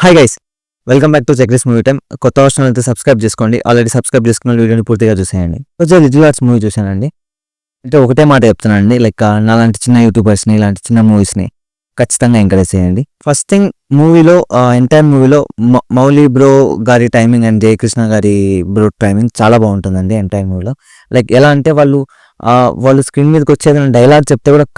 Hi guys, welcome back to checklist movie time. కొత్త version అయితే subscribe చేసుకోండి. Already subscribe చేసుకున్న వీడియోని పూర్తిగా చూసేయండి. కొంచెం లిటిల్ ఆర్ట్స్ మూవీ చూశానండి. అంటే ఒకటే మాట చెప్తున్నానండి, లైక్ నాలాంటి చిన్న యూట్యూబర్స్ని, ఇలాంటి చిన్న మూవీస్ని ఖచ్చితంగా ఎంకరేజ్ చేయండి. ఫస్ట్ థింగ్, మూవీలో ఎంటైర్ మూవీలో మౌలి బ్రో గారి టైమింగ్ అండ్ జయకృష్ణ గారి బ్రో టైమింగ్ చాలా బాగుంటుందండి. ఎంటైర్ మూవీలో లైక్ ఎలా అంటే వాళ్ళు స్క్రీన్ మీదకి వచ్చేది డైలాగ్ చెప్తే కూడా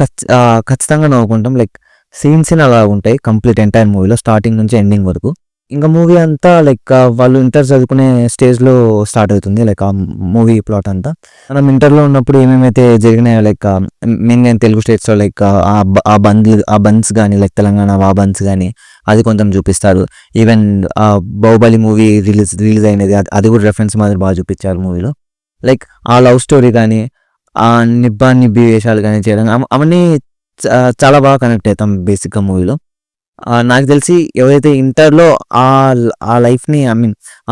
ఖచ్చితంగా నవ్వుకుంటాం. లైక్ సీన్స్ అలా ఉంటాయి కంప్లీట్ ఎంటైర్ మూవీలో, స్టార్టింగ్ నుంచి ఎండింగ్ వరకు. ఇంకా మూవీ అంతా లైక్ వాళ్ళు ఇంటర్ చదువుకునే స్టేజ్లో స్టార్ట్ అవుతుంది. లైక్ ఆ మూవీ ప్లాట్ అంతా మనం ఇంటర్లో ఉన్నప్పుడు ఏమేమైతే జరిగినాయో, లైక్ మెయిన్గా తెలుగు స్టేట్స్లో లైక్ ఆ బన్స్ కానీ, లైక్ తెలంగాణ ఆ బన్స్ కానీ అది కొంచెం చూపిస్తారు. ఈవెన్ బాహుబలి మూవీ రిలీజ్ అయినది, అది కూడా రెఫరెన్స్ మాదిరి బాగా చూపించారు మూవీలో. లైక్ ఆ లవ్ స్టోరీ కానీ, ఆ నిబ్బి వేషాలు కానీ చేయడం, అవన్నీ చాలా బాగా కనెక్ట్ అవుతాం బేసిక్గా మూవీలో. నాకు తెలిసి ఎవరైతే ఇంటర్లో ఆ లైఫ్ని,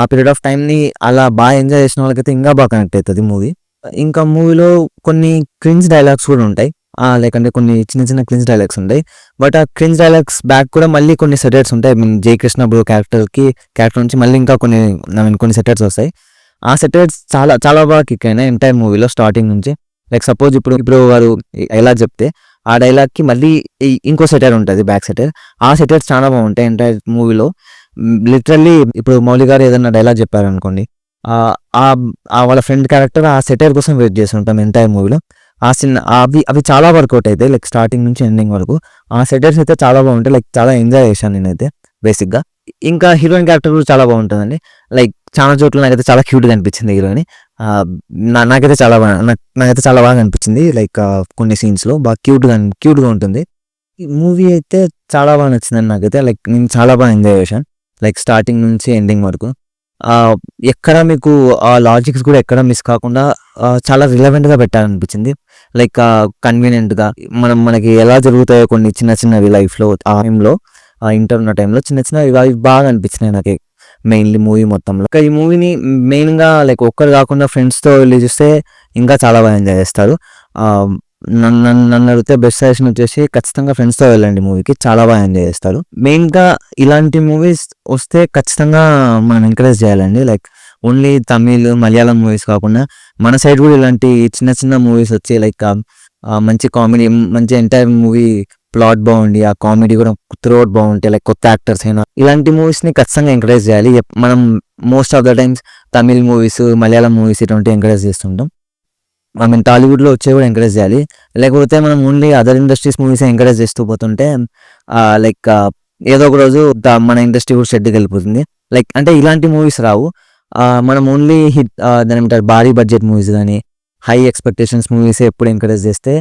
ఆ పీరియడ్ ఆఫ్ టైంని అలా బాగా ఎంజాయ్ చేసిన వాళ్ళకైతే ఇంకా బాగా కనెక్ట్ అవుతుంది మూవీ. ఇంకా మూవీలో కొన్ని క్రింజ్ డైలాగ్స్ కూడా ఉంటాయి, లేకంటే కొన్ని చిన్న చిన్న క్రింజ్ డైలాగ్స్ ఉంటాయి. బట్ ఆ క్రింజ్ డైలాగ్స్ బ్యాక్ కూడా మళ్ళీ కొన్ని సెటర్స్ ఉంటాయి. జయకృష్ణ బ్రో క్యారెక్టర్ నుంచి మళ్ళీ ఇంకా కొన్ని సెటర్స్ వస్తాయి. ఆ సెటర్స్ చాలా చాలా బాగా కిక్ అయినాయి ఎంటైర్ మూవీలో స్టార్టింగ్ నుంచి. లైక్ సపోజ్ ఇప్పుడు వారు ఎలా చెప్తే ఆ డైలాగ్కి మళ్ళీ ఇంకో సెటర్ ఉంటుంది, బ్యాక్ సెటర్. ఆ సెటర్స్ చాలా బాగుంటాయి ఎంటైర్ మూవీలో. లిటరల్లీ ఇప్పుడు మౌలి గారు ఏదైనా డైలాగ్ చెప్పారనుకోండి, వాళ్ళ ఫ్రెండ్ క్యారెక్టర్ ఆ సెటర్ కోసం వెయిట్ చేస్తుంటాం ఎంటైర్ మూవీలో. అవి చాలా వర్కౌట్ అవుతాయి, లైక్ స్టార్టింగ్ నుంచి ఎండింగ్ వరకు. ఆ సెటర్స్ అయితే చాలా బాగుంటాయి, లైక్ చాలా ఎంజాయ్ చేశాను నేనైతే బేసిక్గా. ఇంకా హీరోయిన్ క్యారెక్టర్ కూడా చాలా బాగుంటుందండి. లైక్ చాలా చోట్ల నాకైతే చాలా క్యూట్గా అనిపించింది హీరోయిన్. నాకైతే చాలా బాగా అనిపించింది. లైక్ కొన్ని సీన్స్లో బాగా క్యూట్గా ఉంటుంది. ఈ మూవీ అయితే చాలా బాగా నచ్చిందండి నాకైతే. లైక్ నేను చాలా బాగా ఎంజాయ్ చేశాను, లైక్ స్టార్టింగ్ నుంచి ఎండింగ్ వరకు. ఎక్కడ మీకు ఆ లాజిక్స్ కూడా ఎక్కడ మిస్ కాకుండా చాలా రిలవెంట్గా పెట్టాలనిపించింది. లైక్ కన్వీనియంట్గా మనకి ఎలా జరుగుతాయో కొన్ని చిన్న చిన్నవి లైఫ్లో, ఆ టైంలో, ఇంటర్ ఉన్న టైంలో చిన్న చిన్నవి అవి బాగా అనిపించినాయి నాకు మెయిన్లీ మూవీ మొత్తంలో. ఈ మూవీని మెయిన్గా లైక్ ఒక్కరు కాకుండా ఫ్రెండ్స్తో వెళ్ళి చూస్తే ఇంకా చాలా బాగా ఎంజాయ్ చేస్తారు. నన్ను అడిగితే బెస్ట్ సజెషన్ వచ్చేసి ఖచ్చితంగా ఫ్రెండ్స్తో వెళ్ళండి మూవీకి, చాలా బాగా ఎంజాయ్ చేస్తారు. మెయిన్గా ఇలాంటి మూవీస్ వస్తే ఖచ్చితంగా మనం ఎంకరేజ్ చేయాలండి. Like only Tamil Malayalam movies కాకుండా మన సైడ్ కూడా ఇలాంటి చిన్న చిన్న మూవీస్ వచ్చి లైక్ మంచి కామెడీ, మంచి ఎంటైర్ మూవీ ప్లాట్ బాగుండి ఆ కామెడీ కూడా త్రూఅవుట్ బాగుంటాయి, లైక్ కొత్త యాక్టర్స్ అయినా ఇలాంటి మూవీస్ని ఖచ్చితంగా ఎంకరేజ్ చేయాలి. మనం most of the times Tamil movies, Malayalam movies ఇటువంటి ఎంకరేజ్ చేస్తుంటాం. టాలీవుడ్లో వచ్చే కూడా ఎంకరేజ్ చేయాలి. లేకపోతే మనం only other industries movies encourage చేస్తూ పోతుంటే లైక్ ఏదో ఒక రోజు మన ఇండస్ట్రీ కూడా షెడ్కి వెళ్ళిపోతుంది. లైక్ అంటే ఇలాంటి మూవీస్ రావు. మనం ఓన్లీ దాని ఏమంటారు భారీ బడ్జెట్ మూవీస్ కానీ, హై ఎక్స్పెక్టేషన్స్ మూవీస్ ఎప్పుడు ఎంకరేజ్ చేస్తే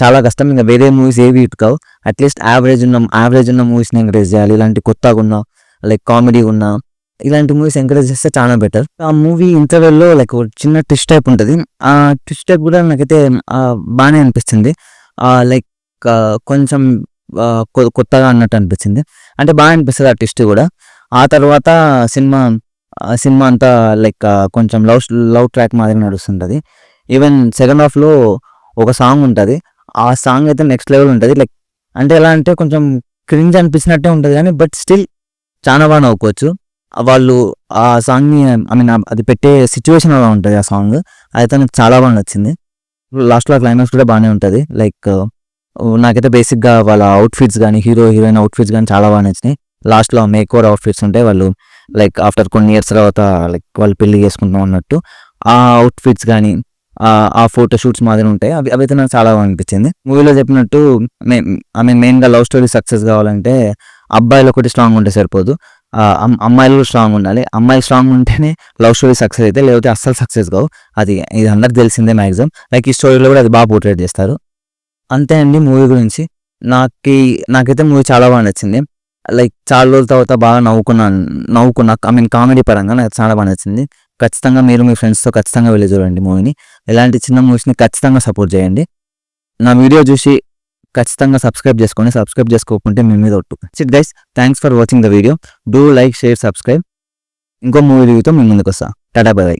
చాలా కష్టం. ఇంకా వేరే మూవీస్ ఏవి హిట్ కావు. అట్లీస్ట్ యావరేజ్ ఉన్న మూవీస్ని ఎంకరేజ్ చేయాలి. ఇలాంటి కొత్తగా ఉన్న, లైక్ కామెడీగా ఉన్న ఇలాంటి మూవీస్ ఎంకరేజ్ చేస్తే చాలా బెటర్. ఆ మూవీ ఇంటర్వెల్లో లైక్ చిన్న ట్విస్ట్ టైప్ ఉంటుంది. ఆ ట్విస్ట్ టైప్ కూడా నాకైతే బాగానే అనిపిస్తుంది. లైక్ కొంచెం కొత్తగా అన్నట్టు అనిపించింది. అంటే బాగా అనిపిస్తుంది ఆ ట్విస్ట్ కూడా. ఆ తర్వాత సినిమా అంతా లైక్ కొంచెం లవ్ ట్రాక్ మాదిరి నడుస్తుంటుంది. ఈవెన్ సెకండ్ హాఫ్లో ఒక సాంగ్ ఉంటుంది. ఆ సాంగ్ అయితే నెక్స్ట్ లెవెల్ ఉంటుంది. లైక్ అంటే ఎలా అంటే కొంచెం క్రింజ్ అనిపించినట్టే ఉంటుంది కానీ బట్ స్టిల్ చాలా బాగా నవ్వుకోవచ్చు. వాళ్ళు ఆ సాంగ్ని అది పెట్టే సిచ్యువేషన్ అలా ఉంటుంది. ఆ సాంగ్ అయితే నాకు చాలా బాగా నచ్చింది. లాస్ట్లో క్లైమాక్స్ కూడా బాగానే ఉంటుంది. లైక్ నాకైతే బేసిక్గా వాళ్ళ అవుట్ఫిట్స్ కానీ, హీరోయిన్ అవుట్ఫిట్స్ కానీ చాలా బాగా నచ్చినాయి. లాస్ట్లో మేక్ ఓవర్ అవుట్ఫిట్స్ ఉంటాయి, వాళ్ళు లైక్ ఆఫ్టర్ కొన్ని ఇయర్స్ తర్వాత లైక్ వాళ్ళు పెళ్లి చేసుకుంటాం అన్నట్టు ఆ అవుట్ఫిట్స్ కానీ, ఆ ఫోటో షూట్స్ మాదిరి ఉంటాయి. అవి అయితే నాకు చాలా బాగా అనిపించింది. మూవీలో చెప్పినట్టు మెయిన్గా లవ్ స్టోరీ సక్సెస్ కావాలంటే అబ్బాయిలు ఒకటి స్ట్రాంగ్ ఉంటే సరిపోదు, అమ్మాయిలు స్ట్రాంగ్ ఉండాలి. అమ్మాయిలు స్ట్రాంగ్ ఉంటేనే లవ్ స్టోరీ సక్సెస్ అయితే, లేకపోతే అస్సలు సక్సెస్ కావు. ఇది అందరికి తెలిసిందే మ్యాక్సిమం. లైక్ ఈ స్టోరీలో కూడా అది బాగా పోర్ట్రేట్ చేస్తారు. అంతే అండి మూవీ గురించి. నాకైతే మూవీ చాలా బాగా నచ్చింది. లైక్ చాలా రోజుల తర్వాత బాగా నవ్వుకున్నా కామెడీ పరంగా నాకు చాలా బాగా నచ్చింది. ఖచ్చితంగా మీరు మీ ఫ్రెండ్స్తో ఖచ్చితంగా వెళ్ళి చూడండి మూవీని. ఇలాంటి చిన్న మూవీస్ని ఖచ్చితంగా సపోర్ట్ చేయండి. నా వీడియో చూసి ఖచ్చితంగా సబ్స్క్రైబ్ చేసుకోండి. సబ్స్క్రైబ్ చేసుకోకుంటే మీ మీద ఒట్టు. SIT guys, thanks for watching the video. Do like, share, subscribe. ఇంకో మూవీ రివ్యూతో మీ ముందుకు వస్తా. Tata bye by.